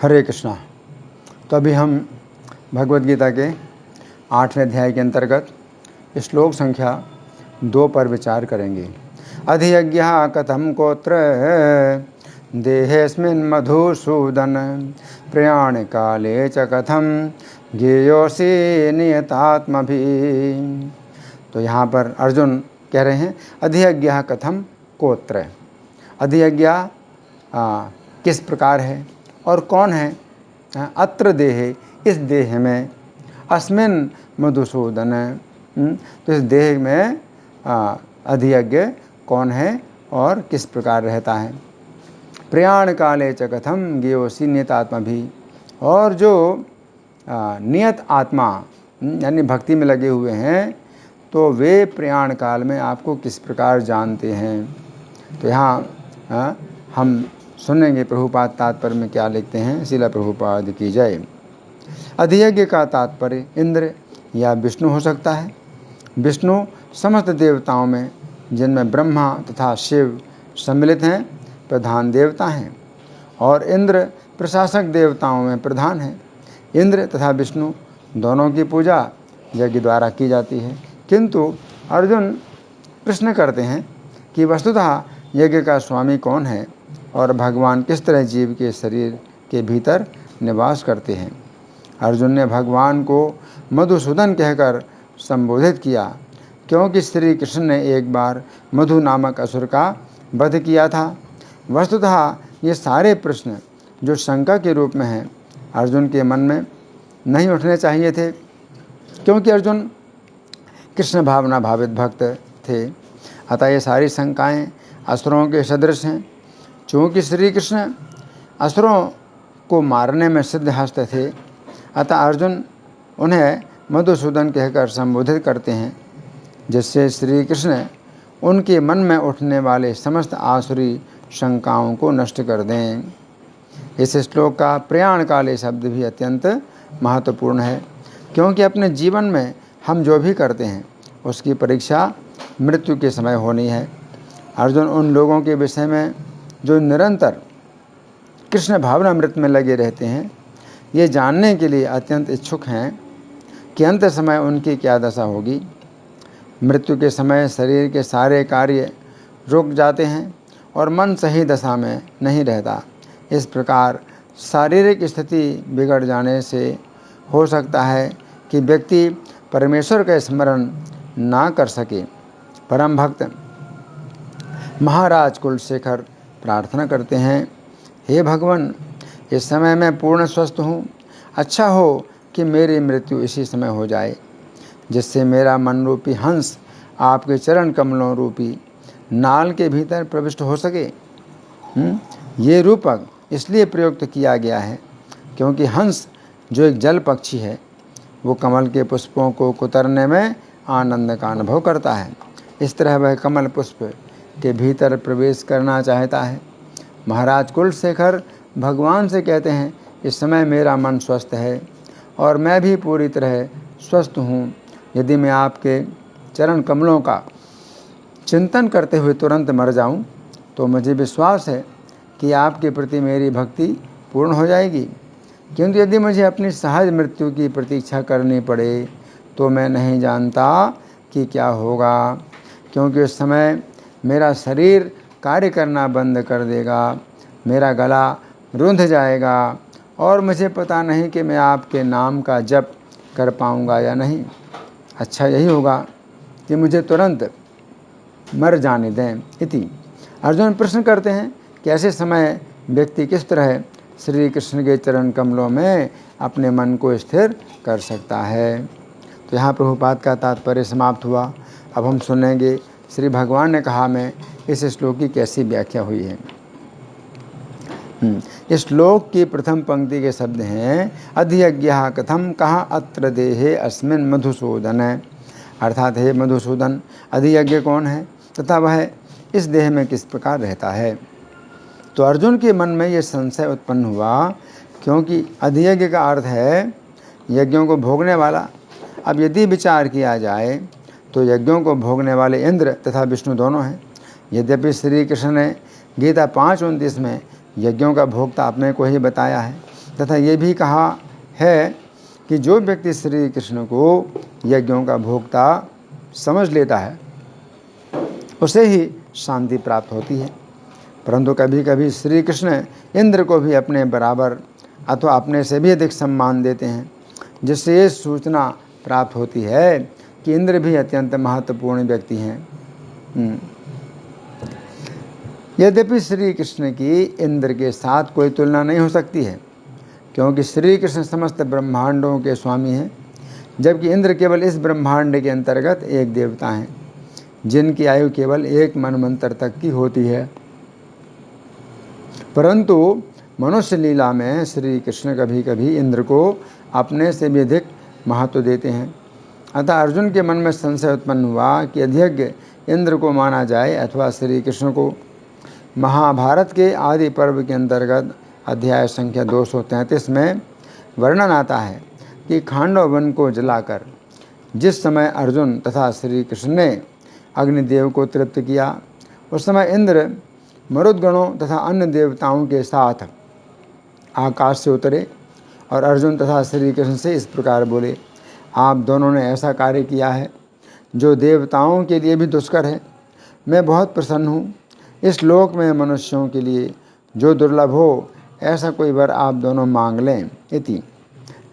हरे कृष्णा। तो अभी हम भगवद गीता के 8वें अध्याय के अंतर्गत श्लोक संख्या 2 पर विचार करेंगे। अधियज्ञः कथम कोत्र देहेऽस्मिन् मधुसूदन प्रयाण काले च कथम ज्ञेयोऽसि नियतात्मभिः। तो यहाँ पर अर्जुन कह रहे हैं अधियज्ञः कथम कोत्र, अधियज्ञः किस प्रकार है और कौन है। अत्र देहे, इस देह में, अस्मिन् मधुसूदन, तो इस देह में अधियज्ञ कौन है और किस प्रकार रहता है। प्रयाण काले च कथम ज्ञेयोऽसि नियतात्मा भी, और जो नियत आत्मा यानी भक्ति में लगे हुए हैं तो वे प्रयाण काल में आपको किस प्रकार जानते हैं। तो यहाँ हम सुनेंगे प्रभुपाद तात्पर्य में क्या लिखते हैं। श्रील प्रभुपाद की जय। अधियज्ञ का तात्पर्य इंद्र या विष्णु हो सकता है। विष्णु समस्त देवताओं में, जिनमें ब्रह्मा तथा शिव सम्मिलित हैं, प्रधान देवता हैं, और इंद्र प्रशासक देवताओं में प्रधान हैं। इंद्र तथा विष्णु दोनों की पूजा यज्ञ द्वारा की जाती है। किंतु अर्जुन प्रश्न करते हैं कि वस्तुतः यज्ञ का स्वामी कौन है और भगवान किस तरह जीव के शरीर के भीतर निवास करते हैं। अर्जुन ने भगवान को मधुसूदन कहकर संबोधित किया, क्योंकि श्री कृष्ण ने एक बार मधु नामक असुर का वध किया था। वस्तुतः ये सारे प्रश्न जो शंका के रूप में हैं, अर्जुन के मन में नहीं उठने चाहिए थे, क्योंकि अर्जुन कृष्ण भावना भावित भक्त थे। अतः ये सारी शंकाएं असुरों के सदृश हैं। चूँकि श्री कृष्ण असुरों को मारने में सिद्धहस्त थे, अतः अर्जुन उन्हें मधुसूदन कहकर संबोधित करते हैं, जिससे श्री कृष्ण उनके मन में उठने वाले समस्त आसुरी शंकाओं को नष्ट कर दें। इस श्लोक का प्रयाण काले शब्द भी अत्यंत महत्वपूर्ण है, क्योंकि अपने जीवन में हम जो भी करते हैं उसकी परीक्षा मृत्यु के समय होनी है। अर्जुन उन लोगों के विषय में जो निरंतर कृष्ण भावनामृत में लगे रहते हैं, ये जानने के लिए अत्यंत इच्छुक हैं कि अंत समय उनकी क्या दशा होगी। मृत्यु के समय शरीर के सारे कार्य रुक जाते हैं और मन सही दशा में नहीं रहता। इस प्रकार शारीरिक स्थिति बिगड़ जाने से हो सकता है कि व्यक्ति परमेश्वर का स्मरण ना कर सके। परम भक्त महाराज कुलशेखर प्रार्थना करते हैं, हे भगवान, इस समय मैं पूर्ण स्वस्थ हूँ। अच्छा हो कि मेरी मृत्यु इसी समय हो जाए, जिससे मेरा मन रूपी हंस आपके चरण कमलों रूपी नाल के भीतर प्रविष्ट हो सके। ये रूपक इसलिए प्रयुक्त किया गया है क्योंकि हंस जो एक जल पक्षी है, वो कमल के पुष्पों को कुतरने में आनंद का अनुभव करता है। इस तरह वह कमल पुष्प के भीतर प्रवेश करना चाहता है। महाराज कुलशेखर भगवान से कहते हैं, इस समय मेरा मन स्वस्थ है और मैं भी पूरी तरह स्वस्थ हूँ। यदि मैं आपके चरण कमलों का चिंतन करते हुए तुरंत मर जाऊँ तो मुझे विश्वास है कि आपके प्रति मेरी भक्ति पूर्ण हो जाएगी। किंतु यदि मुझे अपनी सहज मृत्यु की प्रतीक्षा करनी पड़े तो मैं नहीं जानता कि क्या होगा, क्योंकि उस समय मेरा शरीर कार्य करना बंद कर देगा, मेरा गला रुंध जाएगा और मुझे पता नहीं कि मैं आपके नाम का जप कर पाऊँगा या नहीं। अच्छा यही होगा कि मुझे तुरंत मर जाने दें। इति। अर्जुन प्रश्न करते हैं कि ऐसे समय व्यक्ति किस तरह श्री कृष्ण के चरण कमलों में अपने मन को स्थिर कर सकता है। तो यहाँ प्रभुपाद का तात्पर्य समाप्त हुआ। अब हम सुनेंगे श्री भगवान ने कहा में इस श्लोक की कैसी व्याख्या हुई है। इस श्लोक की प्रथम पंक्ति के शब्द हैं, अधियज्ञः कथम कहा अत्र देहे अस्मिन् मधुसूदन। अर्थात हे मधुसूदन, अधियज्ञ कौन है तथा वह इस देह में किस प्रकार रहता है। तो अर्जुन के मन में यह संशय उत्पन्न हुआ, क्योंकि अधियज्ञ का अर्थ है यज्ञों को भोगने वाला। अब यदि विचार किया जाए तो यज्ञों को भोगने वाले इंद्र तथा विष्णु दोनों हैं। यद्यपि श्री कृष्ण ने गीता 5:29 में यज्ञों का भोक्ता अपने को ही बताया है, तथा ये भी कहा है कि जो व्यक्ति श्री कृष्ण को यज्ञों का भोक्ता समझ लेता है उसे ही शांति प्राप्त होती है। परंतु कभी कभी श्री कृष्ण इंद्र को भी अपने बराबर अथवा अपने से भी अधिक सम्मान देते हैं, जिससे ये सूचना प्राप्त होती है कि इंद्र भी अत्यंत महत्वपूर्ण व्यक्ति हैं। यद्यपि श्री कृष्ण की इंद्र के साथ कोई तुलना नहीं हो सकती है, क्योंकि श्री कृष्ण समस्त ब्रह्मांडों के स्वामी हैं, जबकि इंद्र केवल इस ब्रह्मांड के अंतर्गत एक देवता हैं, जिनकी आयु केवल एक मनवंतर तक की होती है। परंतु मनुष्य लीला में श्री कृष्ण कभी कभी इंद्र को अपने से भी अधिक महत्व देते हैं। अतः अर्जुन के मन में संशय उत्पन्न हुआ कि अधियज्ञ इंद्र को माना जाए अथवा श्री कृष्ण को। महाभारत के आदि पर्व के अंतर्गत अध्याय संख्या 233 में वर्णन आता है कि खांडव वन को जलाकर जिस समय अर्जुन तथा श्री कृष्ण ने अग्निदेव को तृप्त किया, उस समय इंद्र मरुदगणों तथा अन्य देवताओं के साथ आकाश से उतरे और अर्जुन तथा श्री कृष्ण से इस प्रकार बोले, आप दोनों ने ऐसा कार्य किया है जो देवताओं के लिए भी दुष्कर है। मैं बहुत प्रसन्न हूँ। इस लोक में मनुष्यों के लिए जो दुर्लभ हो ऐसा कोई वर आप दोनों मांग लें। इति।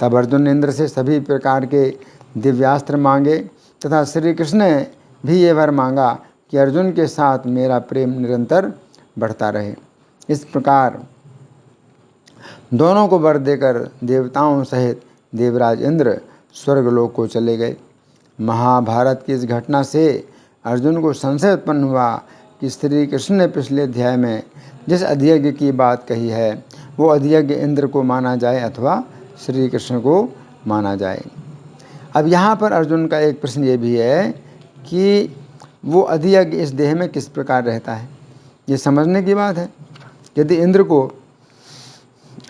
तब अर्जुन ने इंद्र से सभी प्रकार के दिव्यास्त्र मांगे तथा श्री कृष्ण ने भी ये वर मांगा कि अर्जुन के साथ मेरा प्रेम निरंतर बढ़ता रहे। इस प्रकार दोनों को वर देकर देवताओं सहित देवराज इंद्र स्वर्गलोक को चले गए। महाभारत की इस घटना से अर्जुन को संशय उत्पन्न हुआ कि श्री कृष्ण ने पिछले अध्याय में जिस अधियज्ञ की बात कही है वो अधियज्ञ इंद्र को माना जाए अथवा श्री कृष्ण को माना जाए। अब यहाँ पर अर्जुन का एक प्रश्न ये भी है कि वो अधियज्ञ इस देह में किस प्रकार रहता है, ये समझने की बात है। यदि इंद्र को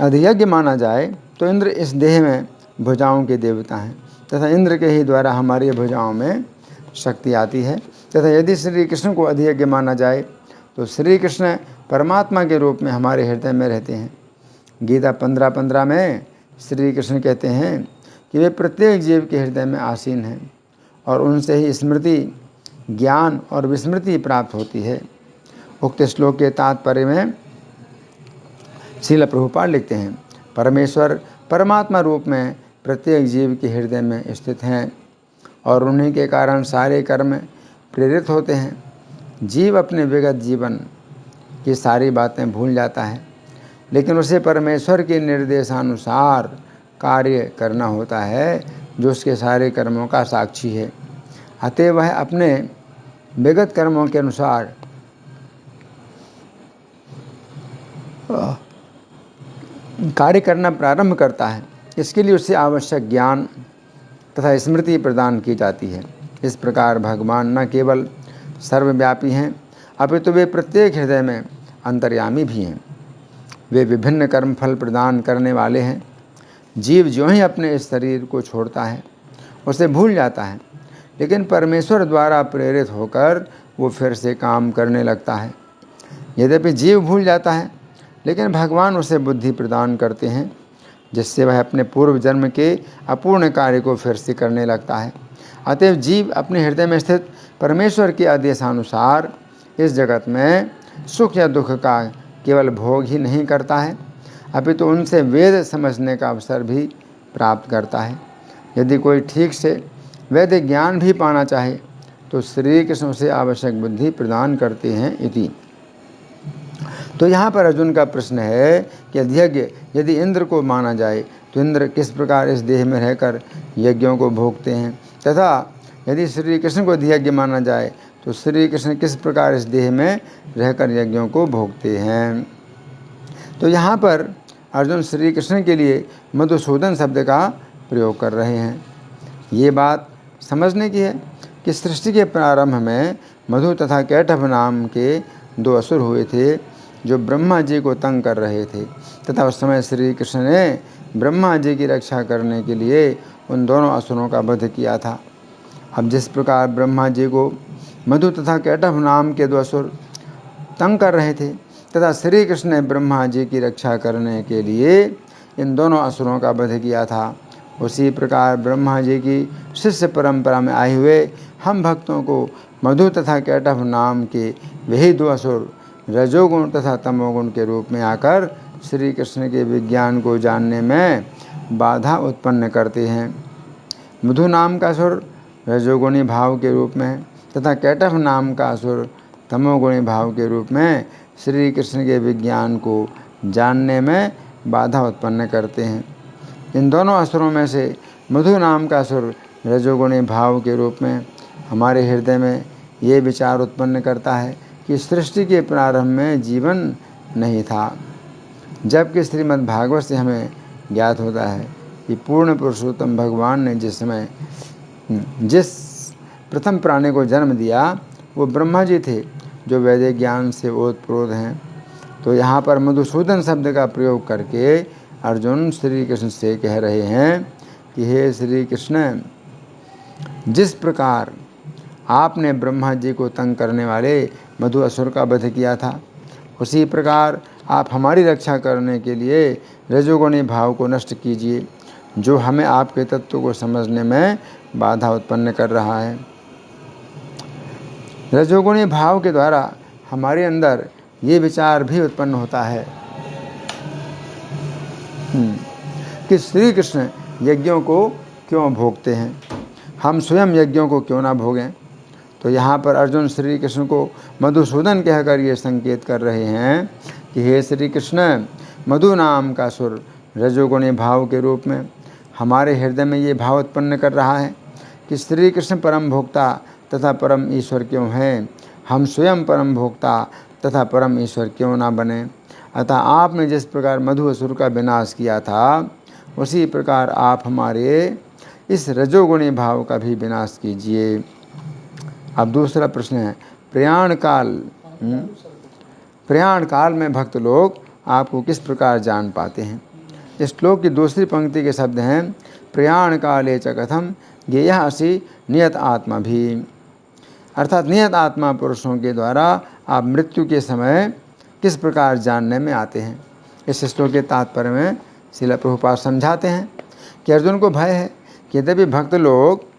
अधियज्ञ माना जाए तो इंद्र इस देह में भुजाओं के देवता हैं तथा इंद्र के ही द्वारा हमारी भुजाओं में शक्ति आती है। तथा यदि श्री कृष्ण को अधियज्ञ माना जाए तो श्री कृष्ण परमात्मा के रूप में हमारे हृदय में रहते हैं। गीता 15:15 में श्री कृष्ण कहते हैं कि वे प्रत्येक जीव के हृदय में आसीन हैं और उनसे ही स्मृति, ज्ञान और विस्मृति प्राप्त होती है। उक्त श्लोक के तात्पर्य में श्रील प्रभुपाद लिखते हैं, परमेश्वर परमात्मा रूप में प्रत्येक जीव के हृदय में स्थित हैं और उन्हीं के कारण सारे कर्म प्रेरित होते हैं। जीव अपने विगत जीवन की सारी बातें भूल जाता है, लेकिन उसे परमेश्वर के निर्देशानुसार कार्य करना होता है जो उसके सारे कर्मों का साक्षी है। अतः वह अपने विगत कर्मों के अनुसार कार्य करना प्रारंभ करता है। इसके लिए उसे आवश्यक ज्ञान तथा स्मृति प्रदान की जाती है। इस प्रकार भगवान न केवल सर्वव्यापी हैं अपितु वे प्रत्येक हृदय में अंतर्यामी भी हैं। वे विभिन्न कर्मफल प्रदान करने वाले हैं। जीव जो ही अपने इस शरीर को छोड़ता है उसे भूल जाता है, लेकिन परमेश्वर द्वारा प्रेरित होकर वो फिर से काम करने लगता है। यद्यपि जीव भूल जाता है, लेकिन भगवान उसे बुद्धि प्रदान करते हैं, जिससे वह अपने पूर्व जन्म के अपूर्ण कार्य को फिर से करने लगता है। अतएव जीव अपने हृदय में स्थित परमेश्वर के आदेशानुसार इस जगत में सुख या दुख का केवल भोग ही नहीं करता है, अपितु उनसे वेद समझने का अवसर भी प्राप्त करता है। यदि कोई ठीक से वैदिक ज्ञान भी पाना चाहे तो श्री कृष्ण उसे आवश्यक बुद्धि प्रदान करते हैं। इति। तो यहाँ पर अर्जुन का प्रश्न है कि अधियज्ञ यदि इंद्र को माना जाए तो इंद्र किस प्रकार इस देह में रहकर यज्ञों को भोगते हैं, तथा यदि श्री कृष्ण को अधियज्ञ माना जाए तो श्री कृष्ण किस प्रकार इस देह में रहकर यज्ञों को भोगते हैं। तो यहाँ पर अर्जुन श्री कृष्ण के लिए मधुसूदन शब्द का प्रयोग कर रहे हैं। ये बात समझने की है कि सृष्टि के प्रारंभ में मधु तथा कैटभ नाम के दो असुर हुए थे जो ब्रह्मा जी को तंग कर रहे थे, तथा उस समय श्री कृष्ण ने ब्रह्मा जी की रक्षा करने के लिए उन दोनों असुरों का वध किया था। अब जिस प्रकार ब्रह्मा जी को मधु तथा कैटभ नाम के दो असुर तंग कर रहे थे तथा श्री कृष्ण ने ब्रह्मा जी की रक्षा करने के लिए इन दोनों असुरों का वध किया था, उसी प्रकार ब्रह्मा जी की शिष्य परंपरा में आए हुए हम भक्तों को मधु तथा कैटभ नाम के वही दो असुर रजोगुण तथा तमोगुण के रूप में आकर श्री कृष्ण के विज्ञान को जानने में बाधा उत्पन्न करते हैं। मधु नाम का असुर रजोगुणी भाव के रूप में तथा कैटभ नाम का असुर तमोगुणी भाव के रूप में श्री कृष्ण के विज्ञान को जानने में बाधा उत्पन्न करते हैं। इन दोनों असुरों में से मधु नाम का असुर रजोगुणी भाव के रूप में हमारे हृदय में ये विचार उत्पन्न करता है कि सृष्टि के प्रारंभ में जीवन नहीं था, जबकि श्रीमद् भागवत से हमें ज्ञात होता है कि पूर्ण पुरुषोत्तम भगवान ने जिस प्रथम प्राणी को जन्म दिया वो ब्रह्मा जी थे, जो वैदिक ज्ञान से ओतप्रोत हैं। तो यहाँ पर मधुसूदन शब्द का प्रयोग करके अर्जुन श्री कृष्ण से कह रहे हैं कि हे श्री कृष्ण, जिस प्रकार आपने ब्रह्मा जी को तंग करने वाले मधु असुर का वध किया था, उसी प्रकार आप हमारी रक्षा करने के लिए रजोगुणी भाव को नष्ट कीजिए, जो हमें आपके तत्व को समझने में बाधा उत्पन्न कर रहा है। रजोगुणी भाव के द्वारा हमारे अंदर ये विचार भी उत्पन्न होता है कि श्री कृष्ण यज्ञों को क्यों भोगते हैं, हम स्वयं यज्ञों को क्यों ना भोगें। तो यहाँ पर अर्जुन श्री कृष्ण को मधुसूदन कहकर ये संकेत कर रहे हैं कि हे श्री कृष्ण, मधु नाम का असुर रजोगुणी भाव के रूप में हमारे हृदय में ये भाव उत्पन्न कर रहा है कि श्री कृष्ण परम भोक्ता तथा परम ईश्वर क्यों हैं, हम स्वयं परम भोक्ता तथा परम ईश्वर क्यों ना बने। अतः आपने जिस प्रकार मधु असुर का विनाश किया था, उसी प्रकार आप हमारे इस रजोगुणी भाव का भी विनाश कीजिए। अब दूसरा प्रश्न है, प्रयाण काल में भक्त लोग आपको किस प्रकार जान पाते हैं। इस श्लोक की दूसरी पंक्ति के शब्द हैं, प्रयाण काले च कथम ज्ञेयः असि नियत आत्मा भी, अर्थात नियत आत्मा पुरुषों के द्वारा आप मृत्यु के समय किस प्रकार जानने में आते हैं। इस श्लोक के तात्पर्य में श्रील प्रभुपाद समझाते हैं कि अर्जुन को भय है कि यद्यपि भक्त लोग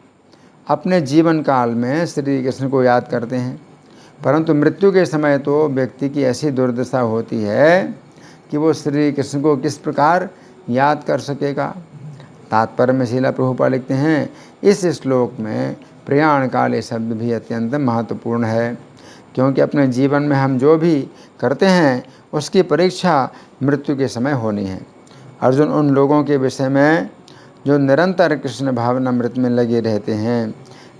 अपने जीवन काल में श्री कृष्ण को याद करते हैं, परंतु मृत्यु के समय तो व्यक्ति की ऐसी दुर्दशा होती है कि वो श्री कृष्ण को किस प्रकार याद कर सकेगा। तात्पर्य में श्रील प्रभुपाद लिखते हैं, इस श्लोक में प्रयाण काले शब्द भी अत्यंत महत्वपूर्ण है, क्योंकि अपने जीवन में हम जो भी करते हैं उसकी परीक्षा मृत्यु के समय होनी है। अर्जुन उन लोगों के विषय में जो निरंतर कृष्ण भावनामृत में लगे रहते हैं,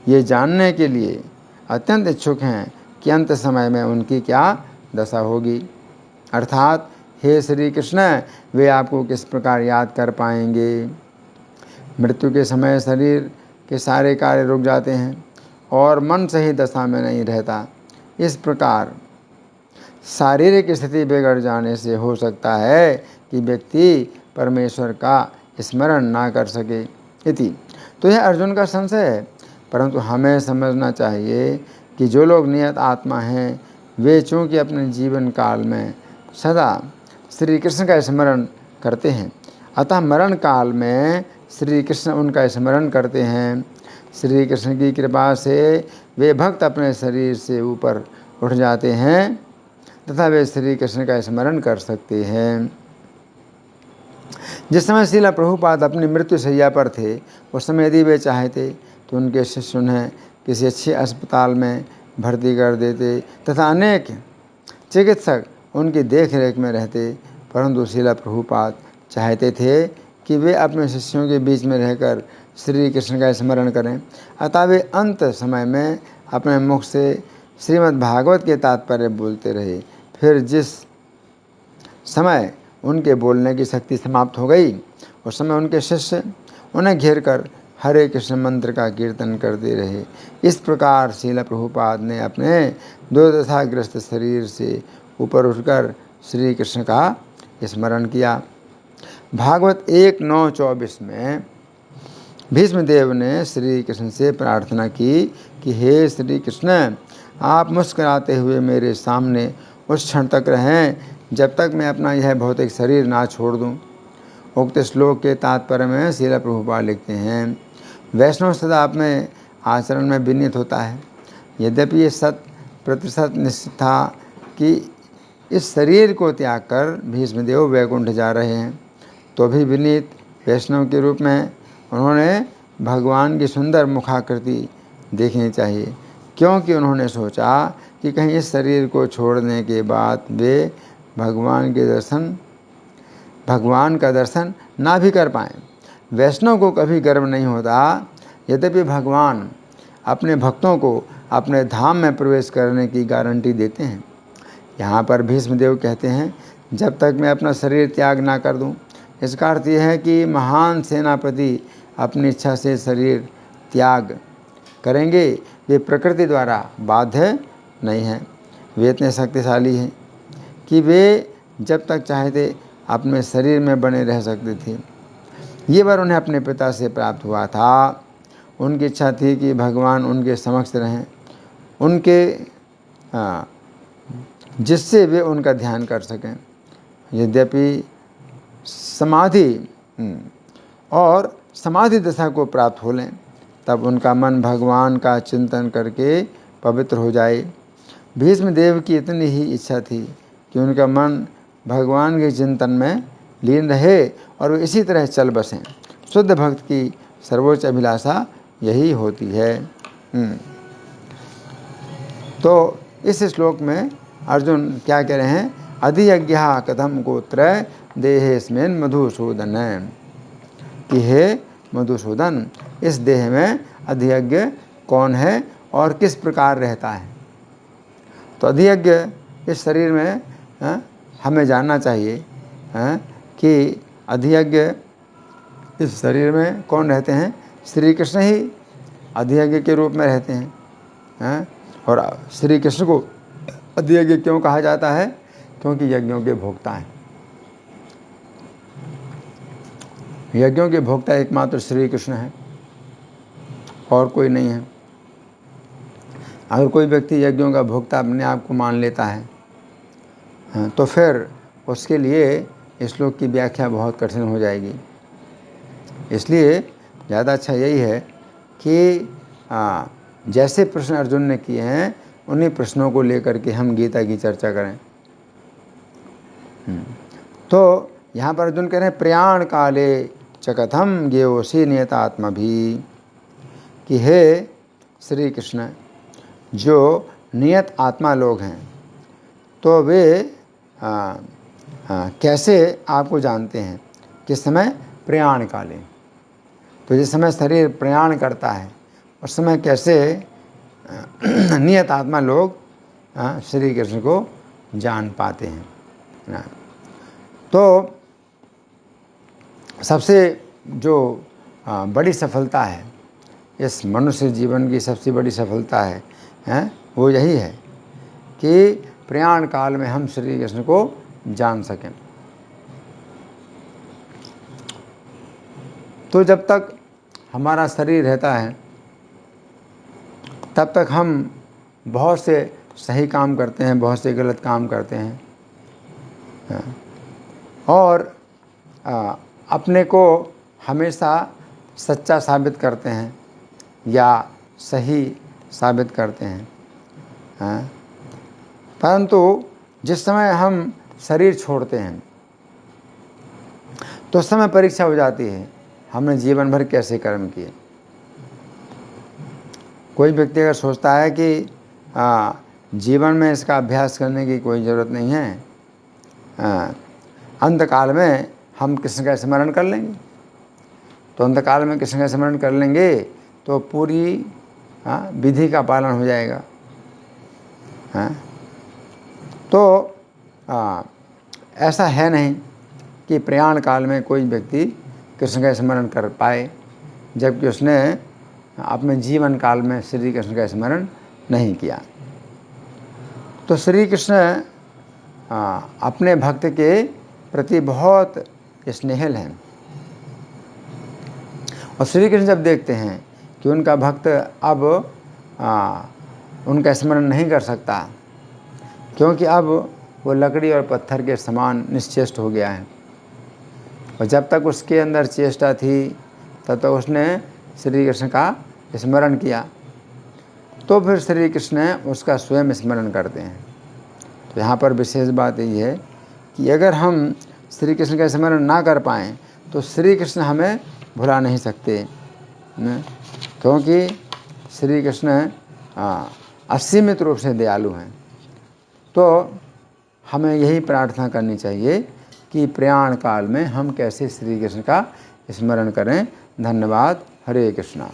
ये जानने के लिए अत्यंत इच्छुक हैं कि अंत समय में उनकी क्या दशा होगी। अर्थात हे श्री कृष्ण, वे आपको किस प्रकार याद कर पाएंगे। मृत्यु के समय शरीर के सारे कार्य रुक जाते हैं और मन सही दशा में नहीं रहता। इस प्रकार शारीरिक स्थिति बिगड़ जाने से हो सकता है कि व्यक्ति परमेश्वर का स्मरण ना कर सके इति। तो यह अर्जुन का संशय है, परंतु हमें समझना चाहिए कि जो लोग नियत आत्मा हैं, वे चूँकि अपने जीवन काल में सदा श्री कृष्ण का स्मरण करते हैं, अतः मरण काल में श्री कृष्ण उनका स्मरण करते हैं। श्री कृष्ण की कृपा से वे भक्त अपने शरीर से ऊपर उठ जाते हैं तथा वे श्री कृष्ण का स्मरण कर सकते हैं। जिस समय श्रील प्रभुपाद अपनी मृत्यु शैया पर थे, उस समय यदि वे चाहते तो उनके शिष्य उन्हें किसी अच्छे अस्पताल में भर्ती कर देते तथा अनेक चिकित्सक उनकी देख रेख में रहते, परंतु श्रील प्रभुपाद चाहते थे कि वे अपने शिष्यों के बीच में रहकर श्री कृष्ण का स्मरण करें। अतः वे अंत समय में अपने मुख से श्रीमद् भागवत के तात्पर्य बोलते रहे। फिर जिस समय उनके बोलने की शक्ति समाप्त हो गई, उस समय उनके शिष्य उन्हें घेर कर हरे कृष्ण मंत्र का कीर्तन करते रहे। इस प्रकार श्रील प्रभुपाद ने अपने दुर्दशाग्रस्त शरीर से ऊपर उठकर श्री कृष्ण का स्मरण किया। भागवत 1:9-24 में भीष्मदेव ने श्री कृष्ण से प्रार्थना की कि हे श्री कृष्ण, आप मुस्कुराते हुए मेरे सामने उस क्षण तक रहें जब तक मैं अपना यह भौतिक शरीर ना छोड़ दूं। उक्त श्लोक के तात्पर्य में श्रील प्रभुपाद लिखते हैं, वैष्णव सदा अपने आचरण में विनीत होता है। यद्यपि ये 100% निश्चित था कि इस शरीर को त्याग कर भीष्मदेव वैकुंठ जा रहे हैं, तो भी विनीत वैष्णव के रूप में उन्होंने भगवान की सुंदर मुखाकृति देखनी चाहिए, क्योंकि उन्होंने सोचा कि कहीं इस शरीर को छोड़ने के बाद वे भगवान का दर्शन ना भी कर पाएँ। वैष्णव को कभी गर्व नहीं होता, यद्यपि भगवान अपने भक्तों को अपने धाम में प्रवेश करने की गारंटी देते हैं। यहाँ पर भीष्मदेव कहते हैं, जब तक मैं अपना शरीर त्याग ना कर दूँ। इसका अर्थ यह है कि महान सेनापति अपनी इच्छा से शरीर त्याग करेंगे, वे प्रकृति द्वारा बाध्य नहीं हैं। वे इतने शक्तिशाली हैं कि वे जब तक चाहते अपने शरीर में बने रह सकते थे। ये वर उन्हें अपने पिता से प्राप्त हुआ था। उनकी इच्छा थी कि भगवान उनके समक्ष रहें, जिससे वे उनका ध्यान कर सकें। यद्यपि समाधि दशा को प्राप्त हो लें, तब उनका मन भगवान का चिंतन करके पवित्र हो जाए। भीष्मदेव की इतनी ही इच्छा थी कि उनका मन भगवान के चिंतन में लीन रहे और वे इसी तरह चल बसें। शुद्ध भक्त की सर्वोच्च अभिलाषा यही होती है। तो इस श्लोक में अर्जुन क्या कह रहे हैं, अधियज्ञः कथम गोत्र देहेस्मिन् मधुसूदन, कि हे मधुसूदन, इस देह में अधियज्ञ कौन है और किस प्रकार रहता है। तो अधियज्ञ इस शरीर में हमें जानना चाहिए कि अधियज्ञ इस शरीर में कौन रहते हैं। श्री कृष्ण ही अधियज्ञ के रूप में रहते हैं। और श्री कृष्ण को अधियज्ञ क्यों कहा जाता है, क्योंकि यज्ञों के भोक्ता हैं। यज्ञों के भोक्ता एकमात्र श्री कृष्ण है और कोई नहीं है। अगर कोई व्यक्ति यज्ञों का भोक्ता अपने आप को मान लेता है, तो फिर उसके लिए इस श्लोक की व्याख्या बहुत कठिन हो जाएगी। इसलिए ज़्यादा अच्छा यही है कि जैसे प्रश्न अर्जुन ने किए हैं, उन्हीं प्रश्नों को लेकर के हम गीता की चर्चा करें। तो यहाँ पर अर्जुन कह रहे हैं, प्रयाण काले च कथम ज्ञेयोषि नियतात्मा भी, कि हे श्री कृष्ण, जो नियत आत्मा लोग हैं तो वे कैसे आपको जानते हैं, किस समय, प्रयाण काले। तो जिस समय शरीर प्रयाण करता है उस समय कैसे नियत आत्मा लोग श्री कृष्ण को जान पाते हैं। तो सबसे जो बड़ी सफलता है, इस मनुष्य जीवन की सबसे बड़ी सफलता है वो यही है कि प्रयाण काल में हम श्री कृष्ण को जान सकें। तो जब तक हमारा शरीर रहता है तब तक हम बहुत से सही काम करते हैं, बहुत से गलत काम करते हैं और अपने को हमेशा सच्चा साबित करते हैं या सही साबित करते हैं। परंतु जिस समय हम शरीर छोड़ते हैं तो उस समय परीक्षा हो जाती है, हमने जीवन भर कैसे कर्म किए। कोई व्यक्ति अगर सोचता है कि जीवन में इसका अभ्यास करने की कोई ज़रूरत नहीं है, अंतकाल में हम कृष्ण का स्मरण कर लेंगे, तो अंतकाल में कृष्ण का स्मरण कर लेंगे तो पूरी विधि का पालन हो जाएगा। तो ऐसा है नहीं कि प्रयाण काल में कोई व्यक्ति कृष्ण का स्मरण कर पाए, जबकि उसने अपने जीवन काल में श्री कृष्ण का स्मरण नहीं किया। तो श्री कृष्ण अपने भक्त के प्रति बहुत स्नेहिल हैं और श्री कृष्ण जब देखते हैं कि उनका भक्त अब उनका स्मरण नहीं कर सकता, क्योंकि अब वो लकड़ी और पत्थर के समान निश्चेष्ट हो गया है, और जब तक उसके अंदर चेष्टा थी तब तक उसने श्री कृष्ण का स्मरण किया, तो फिर श्री कृष्ण उसका स्वयं स्मरण करते हैं। तो यहाँ पर विशेष बात यही है कि अगर हम श्री कृष्ण का स्मरण ना कर पाएँ तो श्री कृष्ण हमें भुला नहीं सकते, क्योंकि श्री कृष्ण असीमित रूप से दयालु हैं। तो हमें यही प्रार्थना करनी चाहिए कि प्रयाण काल में हम कैसे श्री कृष्ण का स्मरण करें। धन्यवाद। हरे कृष्णा।